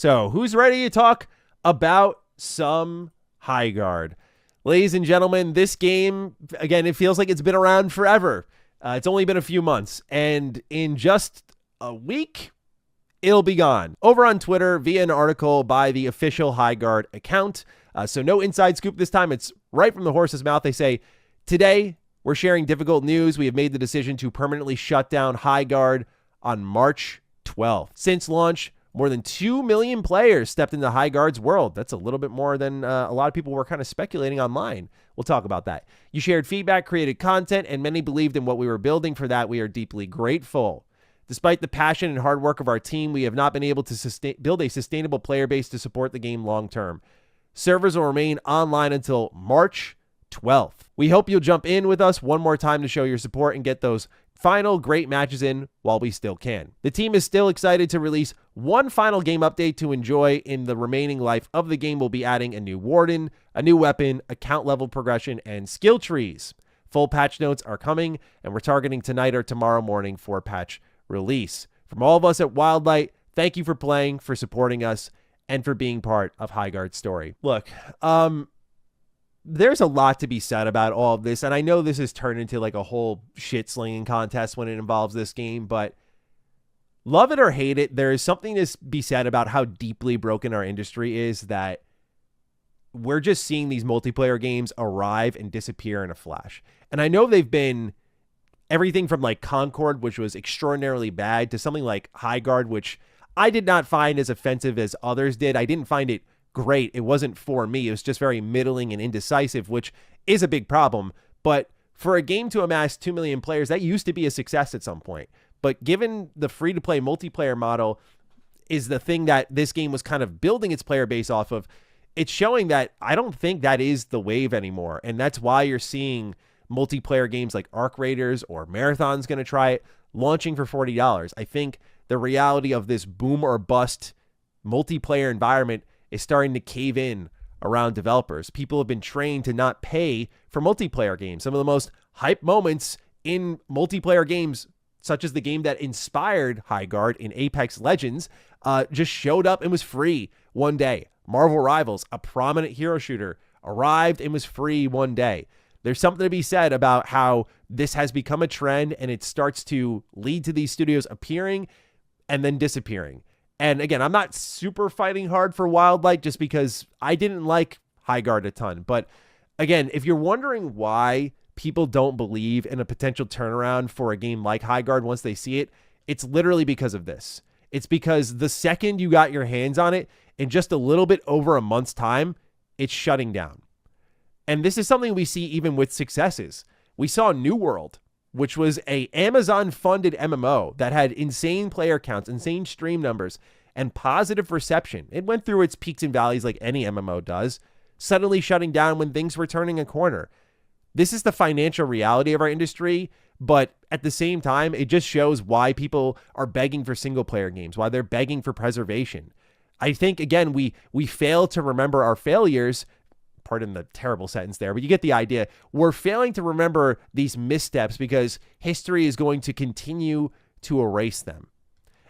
So who's ready to talk about some Highguard? Ladies and gentlemen, this game, again, it feels like it's been around forever. It's only been a few months, and in just a week, it'll be gone. Over on Twitter, via an article by the official Highguard account. So no inside scoop this time. It's right from the horse's mouth. They say, today, we're sharing difficult news. We have made the decision to permanently shut down Highguard on March 12th. Since launch, more than 2 million players stepped into Highguard's world. That's a little bit more than a lot of people were kind of speculating online. We'll talk about that. You shared feedback, created content, and many believed in what we were building. For that, we are deeply grateful. Despite the passion and hard work of our team, we have not been able to build a sustainable player base to support the game long term. Servers will remain online until March 12th. We hope you'll jump in with us one more time to show your support and get those final great matches in while we still can. The team is still excited to release one final game update to enjoy in the remaining life of the game. We'll be adding a new warden, a new weapon, account level progression, and skill trees. Full patch notes are coming, and we're targeting tonight or tomorrow morning for patch release. From all of us at Wildlight, thank you for playing, for supporting us, and for being part of Highguard's story. Look, there's a lot to be said about all of this, and I know this has turned into like a whole shit-slinging contest when it involves this game, but love it or hate it, there is something to be said about how deeply broken our industry is, that we're just seeing these multiplayer games arrive and disappear in a flash. And I know they've been everything from like Concord, which was extraordinarily bad, to something like Highguard, which I did not find as offensive as others did. I didn't find it great. It wasn't for me. It was just very middling and indecisive, which is a big problem. But for a game to amass 2 million players, that used to be a success at some point. But given the free-to-play multiplayer model is the thing that this game was kind of building its player base off of, it's showing that I don't think that is the wave anymore. And that's why you're seeing multiplayer games like Arc Raiders or Marathon's going to try it, launching for $40. I think the reality of this boom or bust multiplayer environment is starting to cave in around developers. People have been trained to not pay for multiplayer games. Some of the most hype moments in multiplayer games, such as the game that inspired Highguard in Apex Legends, just showed up and was free one day. Marvel Rivals, a prominent hero shooter, arrived and was free one day. There's something to be said about how this has become a trend, and it starts to lead to these studios appearing and then disappearing. And again, I'm not super fighting hard for Wildlight just because I didn't like Highguard a ton. But again, if you're wondering why people don't believe in a potential turnaround for a game like Highguard once they see it, it's literally because of this. It's because the second you got your hands on it, in just a little bit over a month's time, it's shutting down. And this is something we see even with successes. We saw New World, which was a Amazon-funded MMO that had insane player counts, insane stream numbers, and positive reception. It went through its peaks and valleys like any MMO does, suddenly shutting down when things were turning a corner. This is the financial reality of our industry, but at the same time, it just shows why people are begging for single-player games, why they're begging for preservation. I think, again, we fail to remember our failures. Pardon the terrible sentence there, but you get the idea. We're failing to remember these missteps because history is going to continue to erase them.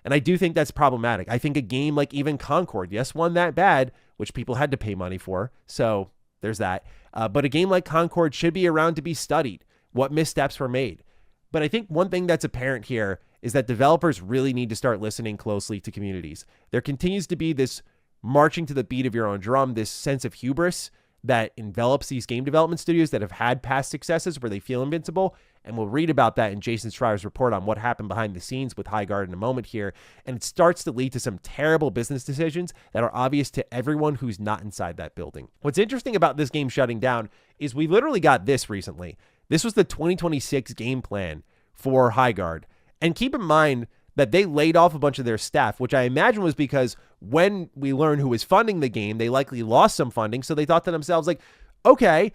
And I do think that's problematic. I think a game like even Concord, yes, one that bad, which people had to pay money for, so there's that. But a game like Concord should be around to be studied, what missteps were made. But I think one thing that's apparent here is that developers really need to start listening closely to communities. There continues to be this marching to the beat of your own drum, this sense of hubris that envelops these game development studios that have had past successes where they feel invincible. And we'll read about that in Jason Schreier's report on what happened behind the scenes with Highguard in a moment here. And it starts to lead to some terrible business decisions that are obvious to everyone who's not inside that building. What's interesting about this game shutting down is we literally got this recently. This was the 2026 game plan for Highguard. And keep in mind that they laid off a bunch of their staff, which I imagine was because when we learned who was funding the game, they likely lost some funding. So they thought to themselves, like, okay,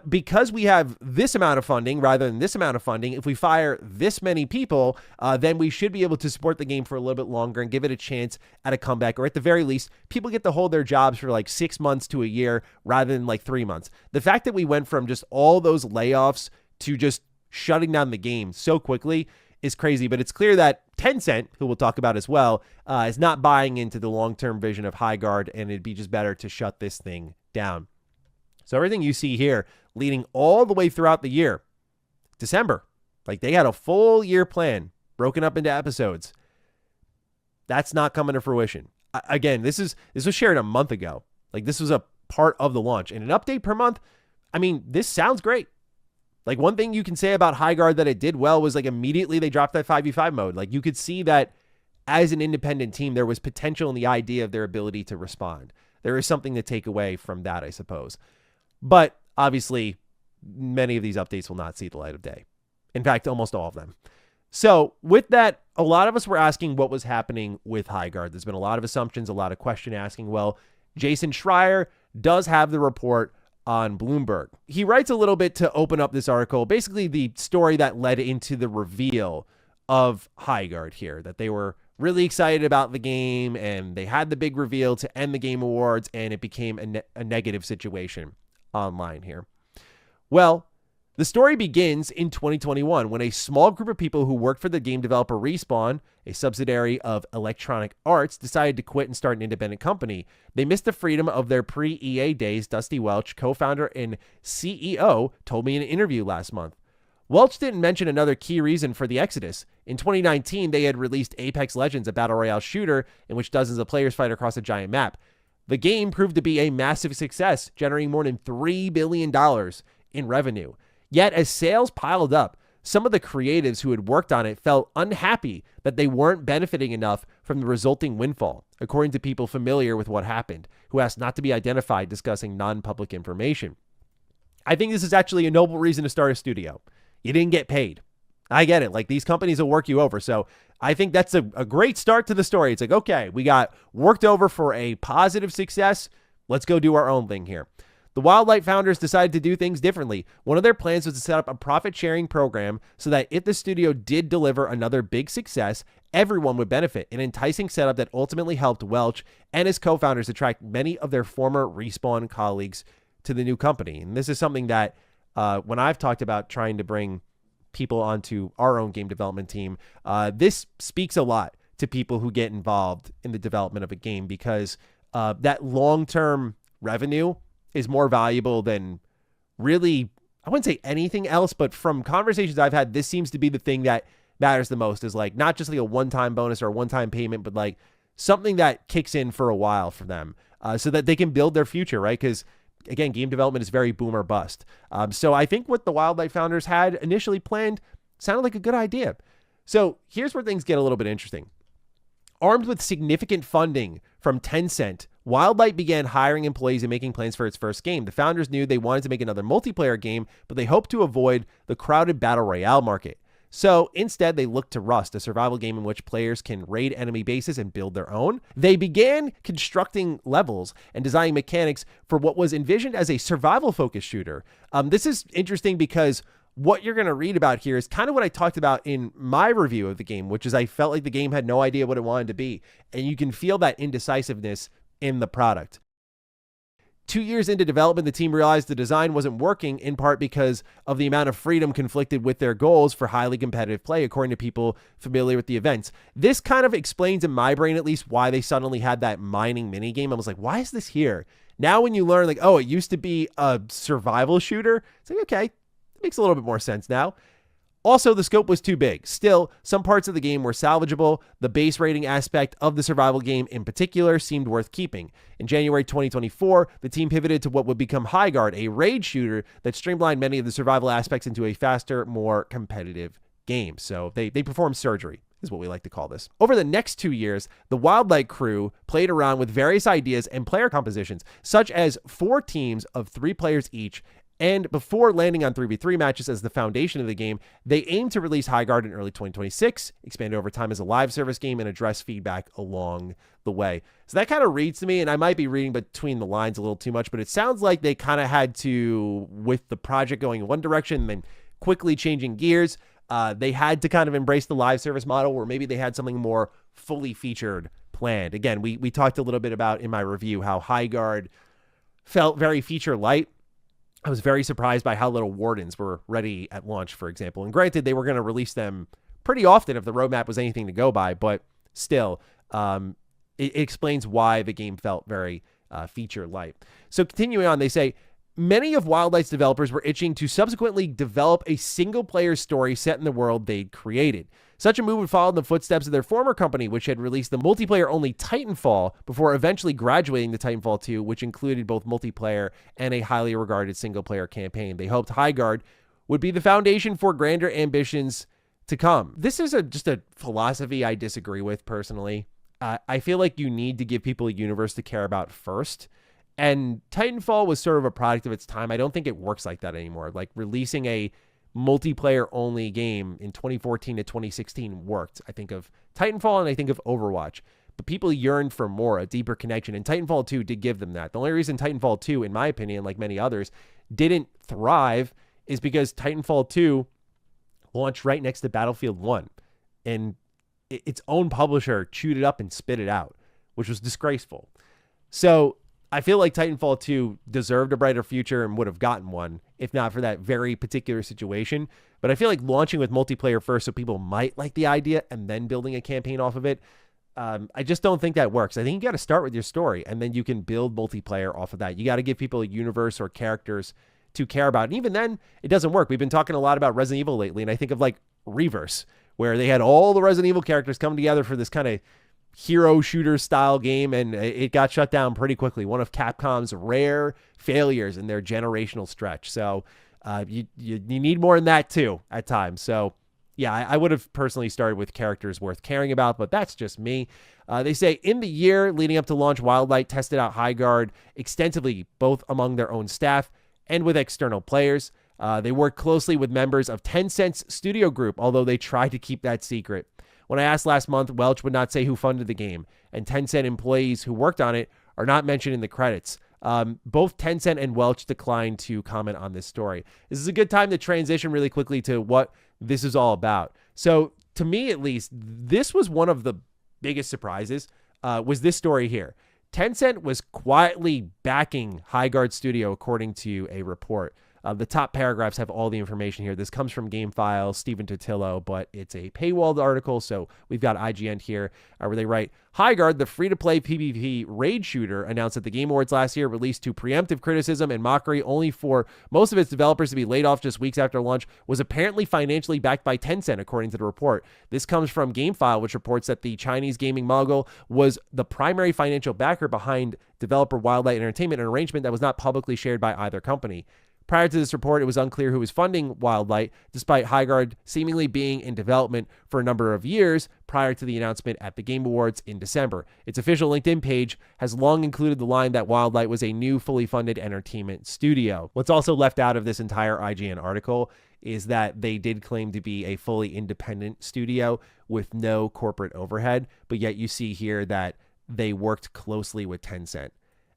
because we have this amount of funding rather than this amount of funding, if we fire this many people, then we should be able to support the game for a little bit longer and give it a chance at a comeback. Or at the very least, people get to hold their jobs for like 6 months to a year rather than like 3 months. The fact that we went from just all those layoffs to just shutting down the game so quickly is crazy, but it's clear that Tencent, who we'll talk about as well, is not buying into the long-term vision of Highguard, and it'd be just better to shut this thing down. So everything you see here leading all the way throughout the year, December, like they had a full year plan broken up into episodes. That's not coming to fruition. Again, this was shared a month ago. Like this was a part of the launch, and an update per month. I mean, this sounds great. Like one thing you can say about Highguard that it did well was like immediately they dropped that 5v5 mode. Like you could see that as an independent team, there was potential in the idea of their ability to respond. There is something to take away from that, I suppose. But obviously, many of these updates will not see the light of day. In fact, almost all of them. So with that, a lot of us were asking what was happening with Highguard. There's been a lot of assumptions, a lot of question asking. Well, Jason Schreier does have the report on Bloomberg. He writes a little bit to open up this article, basically the story that led into the reveal of Highguard here, that they were really excited about the game and they had the big reveal to end the Game Awards, and it became a negative situation online here. Well, the story begins in 2021 when a small group of people who worked for the game developer Respawn, a subsidiary of Electronic Arts, decided to quit and start an independent company. They missed the freedom of their pre-EA days, Dusty Welch, co-founder and CEO, told me in an interview last month. Welch didn't mention another key reason for the exodus. In 2019, they had released Apex Legends, a battle royale shooter in which dozens of players fight across a giant map. The game proved to be a massive success, generating more than $3 billion in revenue. Yet, as sales piled up, some of the creatives who had worked on it felt unhappy that they weren't benefiting enough from the resulting windfall, according to people familiar with what happened, who asked not to be identified discussing non-public information. I think this is actually a noble reason to start a studio. You didn't get paid. I get it. Like, these companies will work you over. So I think that's a great start to the story. It's like, okay, we got worked over for a positive success. Let's go do our own thing here. The Wildlight founders decided to do things differently. One of their plans was to set up a profit-sharing program so that if the studio did deliver another big success, everyone would benefit, an enticing setup that ultimately helped Welch and his co-founders attract many of their former Respawn colleagues to the new company. And this is something that when I've talked about trying to bring people onto our own game development team, this speaks a lot to people who get involved in the development of a game, because that long-term revenue is more valuable than really, I wouldn't say anything else, but from conversations I've had, this seems to be the thing that matters the most, is like not just like a one-time bonus or a one-time payment, but like something that kicks in for a while for them so that they can build their future, right? Because again, game development is very boom or bust. So I think what the Wildlight founders had initially planned sounded like a good idea. So here's where things get a little bit interesting. Armed with significant funding from Tencent, Wildlight began hiring employees and making plans for its first game. The founders knew they wanted to make another multiplayer game, but they hoped to avoid the crowded battle royale market. So instead, they looked to Rust, a survival game in which players can raid enemy bases and build their own. They began constructing levels and designing mechanics for what was envisioned as a survival-focused shooter. This is interesting because what you're going to read about here is kind of what I talked about in my review of the game, which is I felt like the game had no idea what it wanted to be. And you can feel that indecisiveness in the product. 2 years into development, the team realized the design wasn't working, in part because of the amount of freedom conflicted with their goals for highly competitive play, according to people familiar with the events. This kind of explains in my brain, at least, why they suddenly had that mining minigame. I was like, why is this here? Now when you learn, like, oh, it used to be a survival shooter, it's like, okay, it makes a little bit more sense now. Also, the scope was too big. Still, some parts of the game were salvageable. The base rating aspect of the survival game in particular seemed worth keeping. In January 2024, the team pivoted to what would become Highguard, a raid shooter that streamlined many of the survival aspects into a faster, more competitive game. So they performed surgery, is what we like to call this. Over the next 2 years, the Wildlight crew played around with various ideas and player compositions, such as 4 teams of 3 players each. And before landing on 3v3 matches as the foundation of the game, they aim to release Highguard in early 2026, expand over time as a live service game, and address feedback along the way. So that kind of reads to me, and I might be reading between the lines a little too much, but it sounds like they kind of had to, with the project going in one direction and then quickly changing gears, they had to kind of embrace the live service model, or maybe they had something more fully featured planned. Again, we talked a little bit about in my review how Highguard felt very feature light. I was very surprised by how little Wardens were ready at launch, for example. And granted, they were going to release them pretty often if the roadmap was anything to go by, but still, it explains why the game felt very feature light. So continuing on, they say, many of Wildlight's developers were itching to subsequently develop a single-player story set in the world they'd created. Such a move would follow in the footsteps of their former company, which had released the multiplayer-only Titanfall before eventually graduating to Titanfall 2, which included both multiplayer and a highly regarded single-player campaign. They hoped Highguard would be the foundation for grander ambitions to come. This is just a philosophy I disagree with personally. I feel like you need to give people a universe to care about first. And Titanfall was sort of a product of its time. I don't think it works like that anymore. Like releasing a multiplayer only game in 2014 to 2016 worked. I think of Titanfall and I think of Overwatch. But people yearned for more, a deeper connection. And Titanfall 2 did give them that. The only reason Titanfall 2, in my opinion, like many others, didn't thrive is because Titanfall 2 launched right next to Battlefield 1. And its own publisher chewed it up and spit it out, which was disgraceful. So I feel like Titanfall 2 deserved a brighter future and would have gotten one if not for that very particular situation. But I feel like launching with multiplayer first so people might like the idea and then building a campaign off of it, I just don't think that works. I think you got to start with your story and then you can build multiplayer off of that. You got to give people a universe or characters to care about. And even then, it doesn't work. We've been talking a lot about Resident Evil lately, and I think of like Reverse, where they had all the Resident Evil characters come together for this kind of hero shooter style game, and it got shut down pretty quickly. One of Capcom's rare failures in their generational stretch. So you need more than that too at times. So yeah, I would have personally started with characters worth caring about, but that's just me. They say in the year leading up to launch, Wildlight tested out Highguard extensively, both among their own staff and with external players. They worked closely with members of Tencent's studio group, although they tried to keep that secret. When I asked last month, Welch would not say who funded the game, and Tencent employees who worked on it are not mentioned in the credits. Both Tencent and Welch declined to comment on this story. This is a good time to transition really quickly to what this is all about. So to me, at least, this was one of the biggest surprises, was this story here. Tencent was quietly backing Highguard Studio, according to a report. The top paragraphs have all the information here. This comes from GameFile, Stephen Totillo, but it's a paywalled article, so we've got IGN here, where they write, Highguard, the free-to-play PvP raid shooter, announced at the Game Awards last year, released to preemptive criticism and mockery only for most of its developers to be laid off just weeks after launch, was apparently financially backed by Tencent, according to the report. This comes from GameFile, which reports that the Chinese gaming mogul was the primary financial backer behind developer Wildlight Entertainment, an arrangement that was not publicly shared by either company. Prior to this report, it was unclear who was funding Wildlight, despite Highguard seemingly being in development for a number of years prior to the announcement at the Game Awards in December. Its official LinkedIn page has long included the line that Wildlight was a new, fully funded entertainment studio. What's also left out of this entire IGN article is that they did claim to be a fully independent studio with no corporate overhead, but yet you see here that they worked closely with Tencent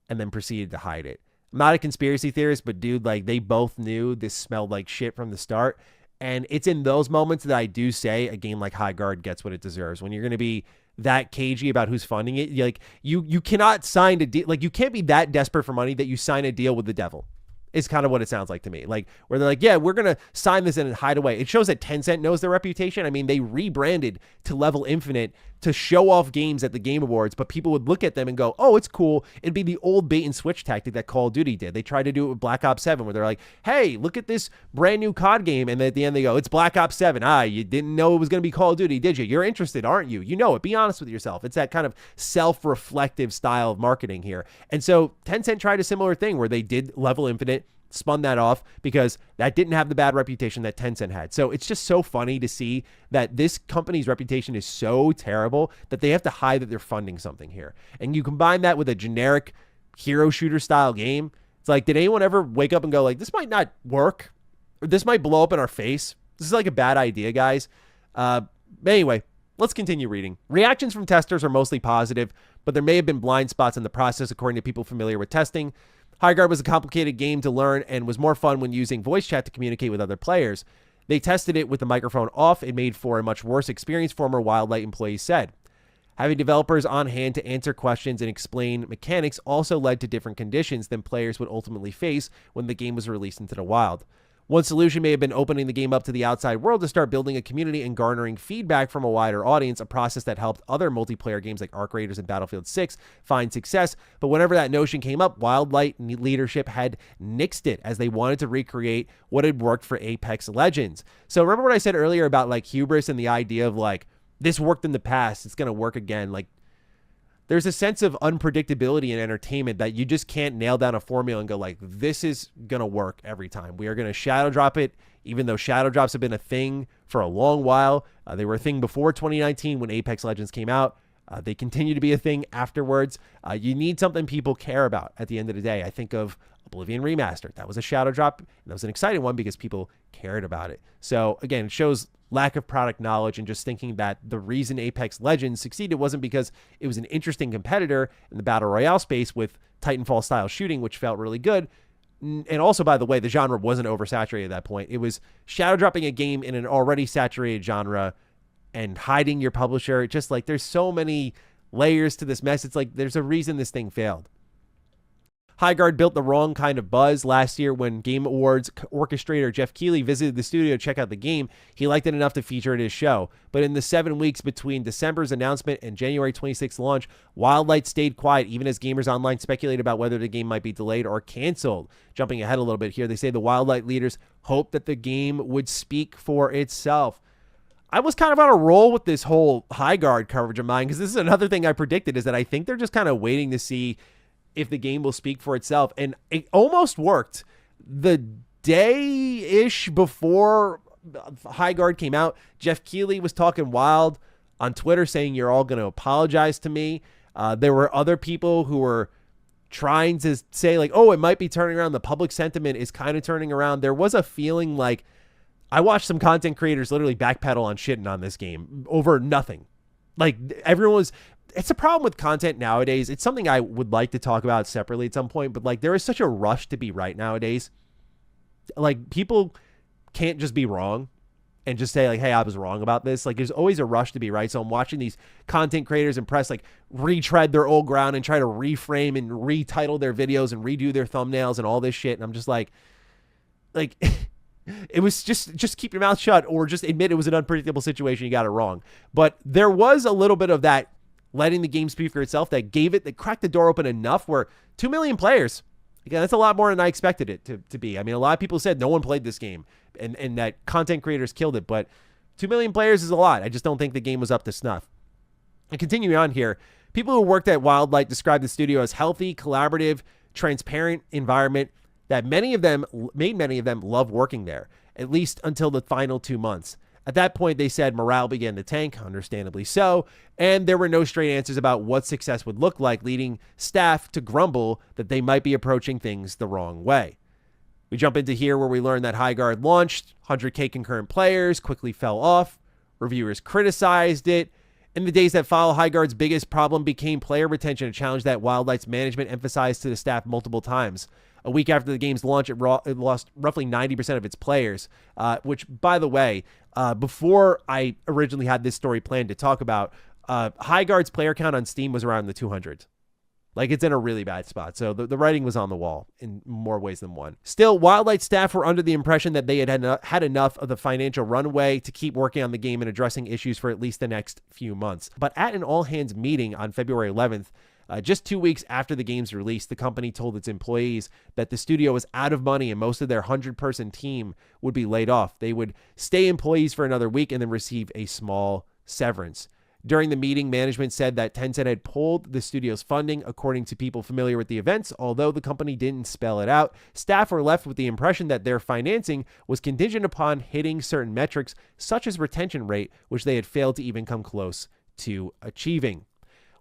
and then proceeded to hide it. I'm not a conspiracy theorist, but dude, like they both knew this smelled like shit from the start. And it's in those moments that I do say a game like Highguard gets what it deserves. When you're going to be that cagey about who's funding it, like you cannot sign a deal. Like you can't be that desperate for money that you sign a deal with the devil. Is kind of what it sounds like to me. Like where they're like, yeah, we're going to sign this and hide away. It shows that Tencent knows their reputation. I mean, they rebranded to Level Infinite to show off games at the Game Awards, but people would look at them and go, oh, it's cool. It'd be the old bait and switch tactic that Call of Duty did. They tried to do it with Black Ops 7 where they're like, hey, look at this brand new COD game. And then at the end they go, it's Black Ops 7. You didn't know it was going to be Call of Duty, did you? You're interested, aren't you? You know it. Be honest with yourself. It's that kind of self-reflective style of marketing here. And so Tencent tried a similar thing where they did Level Infinite, spun that off because that didn't have the bad reputation that Tencent had. So it's just so funny to see that this company's reputation is so terrible that they have to hide that they're funding something here. And you combine that with a generic hero shooter style game. It's like, did anyone ever wake up and go like, this might not work, or this might blow up in our face? This is like a bad idea, guys. Anyway, let's continue reading. Reactions from testers are mostly positive, but there may have been blind spots in the process, according to people familiar with testing. Highguard was a complicated game to learn and was more fun when using voice chat to communicate with other players. They tested it with the microphone off. It made for a much worse experience, former Wildlight employees said. Having developers on hand to answer questions and explain mechanics also led to different conditions than players would ultimately face when the game was released into the wild. One solution may have been opening the game up to the outside world to start building a community and garnering feedback from a wider audience, a process that helped other multiplayer games like Arc Raiders and Battlefield 6 find success. But whenever that notion came up, Wildlight leadership had nixed it as they wanted to recreate what had worked for Apex Legends. So remember what I said earlier about like hubris and the idea of like, this worked in the past, it's going to work again. Like, there's a sense of unpredictability in entertainment that you just can't nail down a formula and go like, this is going to work every time. We are going to shadow drop it, even though shadow drops have been a thing for a long while. They were a thing before 2019 when Apex Legends came out. They continue to be a thing afterwards. You need something people care about at the end of the day. I think of Oblivion Remastered. That was a shadow drop, and that was an exciting one because people cared about it. So again, it shows lack of product knowledge and just thinking that the reason Apex Legends succeeded wasn't because it was an interesting competitor in the Battle Royale space with Titanfall style shooting, which felt really good. And also, by the way, the genre wasn't oversaturated at that point. It was shadow dropping a game in an already saturated genre and hiding your publisher. It's just like, there's so many layers to this mess. It's like, there's a reason this thing failed. Highguard built the wrong kind of buzz last year when Game Awards orchestrator Jeff Keighley visited the studio to check out the game. He liked it enough to feature at his show. But in the 7 weeks between December's announcement and January 26th launch, Wildlight stayed quiet even as gamers online speculated about whether the game might be delayed or canceled. Jumping ahead a little bit here, they say the Wildlight leaders hoped that the game would speak for itself. I was kind of on a roll with this whole Highguard coverage of mine because this is another thing I predicted, is that I think they're just kind of waiting to see if the game will speak for itself. And it almost worked. The day-ish before Highguard came out, Jeff Keighley was talking wild on Twitter saying, you're all going to apologize to me. There were other people who were trying to say like, oh, it might be turning around. The public sentiment is kind of turning around. There was a feeling like, I watched some content creators literally backpedal on shitting on this game over nothing. Like, everyone was... It's a problem with content nowadays. It's something I would like to talk about separately at some point, but like, there is such a rush to be right nowadays. Like, people can't just be wrong and just say like, hey, I was wrong about this. Like, there's always a rush to be right. So I'm watching these content creators and press like retread their old ground and try to reframe and retitle their videos and redo their thumbnails and all this shit. And I'm just like it was just keep your mouth shut or just admit it was an unpredictable situation. You got it wrong. But there was a little bit of that letting the game speak for itself that cracked the door open enough where 2 million players, again, that's a lot more than I expected it to be. I mean, a lot of people said no one played this game and that content creators killed it, but 2 million players is a lot. I just don't think the game was up to snuff. And continuing on here, people who worked at Wildlight described the studio as healthy, collaborative, transparent environment that made many of them love working there, at least until the final 2 months. At that point, they said morale began to tank, understandably so, and there were no straight answers about what success would look like, leading staff to grumble that they might be approaching things the wrong way. We jump into here where we learn that Highguard launched, 100K concurrent players, quickly fell off, reviewers criticized it. In the days that follow, Highguard's biggest problem became player retention, a challenge that Wildlight's management emphasized to the staff multiple times. A week after the game's launch, it lost roughly 90% of its players, which, by the way, before I originally had this story planned to talk about, Highguard's player count on Steam was around the 200. Like, it's in a really bad spot. So the writing was on the wall in more ways than one. Still, Wildlight staff were under the impression that they had enough of the financial runway to keep working on the game and addressing issues for at least the next few months. But at an all-hands meeting on February 11th, just 2 weeks after the game's release, the company told its employees that the studio was out of money and most of their 100-person team would be laid off. They would stay employees for another week and then receive a small severance. During the meeting, management said that Tencent had pulled the studio's funding, according to people familiar with the events. Although the company didn't spell it out, staff were left with the impression that their financing was contingent upon hitting certain metrics, such as retention rate, which they had failed to even come close to achieving.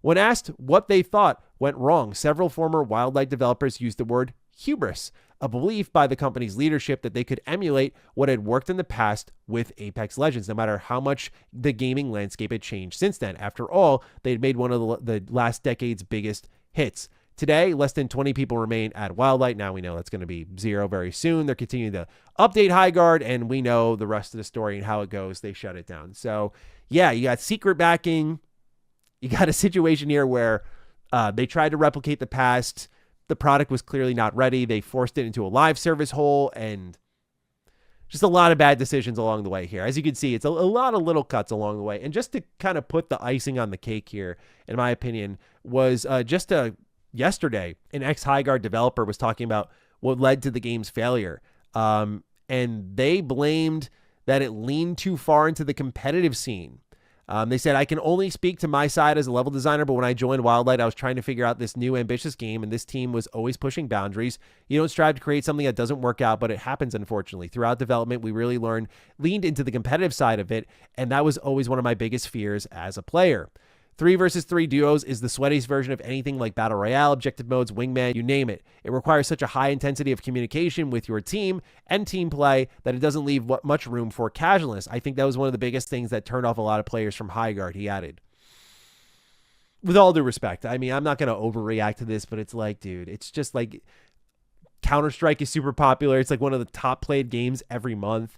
When asked what they thought went wrong, several former Wildlight developers used the word hubris, a belief by the company's leadership that they could emulate what had worked in the past with Apex Legends, no matter how much the gaming landscape had changed since then. After all, they had made one of the last decade's biggest hits. Today, less than 20 people remain at Wildlight. Now we know that's going to be 0 very soon. They're continuing to update Highguard, and we know the rest of the story and how it goes. They shut it down. So, yeah, you got secret backing. You got a situation here where they tried to replicate the past. The product was clearly not ready. They forced it into a live service hole, and Just a lot of bad decisions along the way here. As you can see, it's a lot of little cuts along the way. And just to kind of put the icing on the cake here, in my opinion, was yesterday, an ex-Highguard developer was talking about what led to the game's failure. And they blamed that it leaned too far into the competitive scene. They said, I can only speak to my side as a level designer, but when I joined Wildlight, I was trying to figure out this new ambitious game, and this team was always pushing boundaries. You don't strive to create something that doesn't work out, but it happens, unfortunately. Throughout development, we really leaned into the competitive side of it, and that was always one of my biggest fears as a player. 3 versus 3 duos is the sweatiest version of anything like Battle Royale, objective modes, wingman, you name it. It requires such a high intensity of communication with your team and team play that it doesn't leave much room for casualness. I think that was one of the biggest things that turned off a lot of players from Highguard, he added. With all due respect, I mean, I'm not going to overreact to this, but it's like, dude, it's just like Counter-Strike is super popular. It's like one of the top played games every month.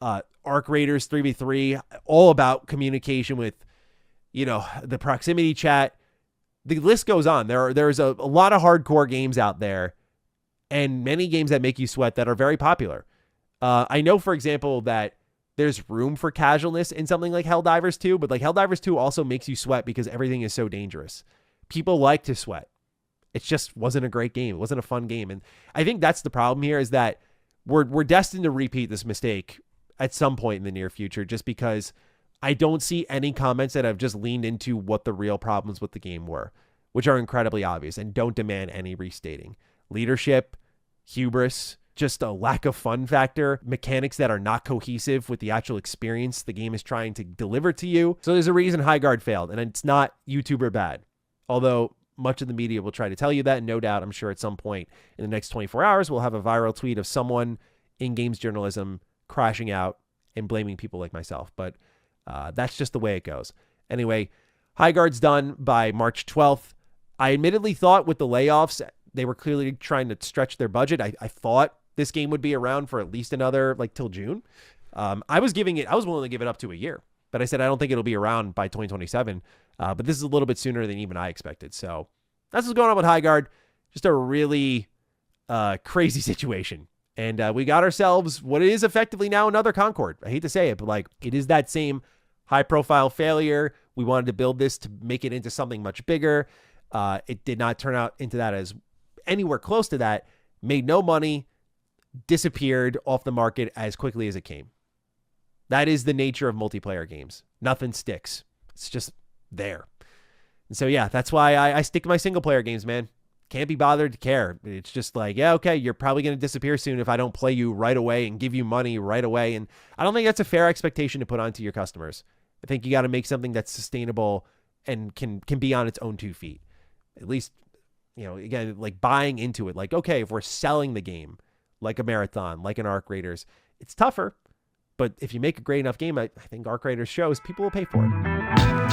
Arc Raiders 3v3, all about communication with, you know, the proximity chat. The list goes on. There's a lot of hardcore games out there and many games that make you sweat that are very popular. I know, for example, that there's room for casualness in something like Helldivers 2, but like Helldivers 2 also makes you sweat because everything is so dangerous. People like to sweat. It just wasn't a great game. It wasn't a fun game. And I think that's the problem here, is that we're destined to repeat this mistake at some point in the near future, just because I don't see any comments that have just leaned into what the real problems with the game were, which are incredibly obvious and don't demand any restating. Leadership, hubris, just a lack of fun factor, mechanics that are not cohesive with the actual experience the game is trying to deliver to you. So there's a reason Highguard failed, and it's not YouTuber bad. Although much of the media will try to tell you that, and no doubt, I'm sure at some point in the next 24 hours, we'll have a viral tweet of someone in games journalism crashing out and blaming people like myself. But that's just the way it goes. Anyway, Highguard's done by March 12th. I admittedly thought with the layoffs, they were clearly trying to stretch their budget. I thought this game would be around for at least another, like, till June. I was willing to give it up to a year, but I said I don't think it'll be around by 2027. But this is a little bit sooner than even I expected. So that's what's going on with Highguard. Just a really crazy situation. And we got ourselves what is effectively now another Concord. I hate to say it, but like, it is that same high-profile failure. We wanted to build this to make it into something much bigger. It did not turn out into that as anywhere close to that. Made no money, disappeared off the market as quickly as it came. That is the nature of multiplayer games. Nothing sticks. It's just there. And so, yeah, that's why I stick to my single-player games, man. Can't be bothered to care. It's just like, yeah, okay, you're probably going to disappear soon if I don't play you right away and give you money right away. And I don't think that's a fair expectation to put onto your customers. I think you got to make something that's sustainable and can be on its own 2 feet. At least, you know, again, like buying into it. Like, okay, if we're selling the game like a Marathon, like an Arc Raiders, it's tougher. But if you make a great enough game, I think Arc Raiders shows people will pay for it.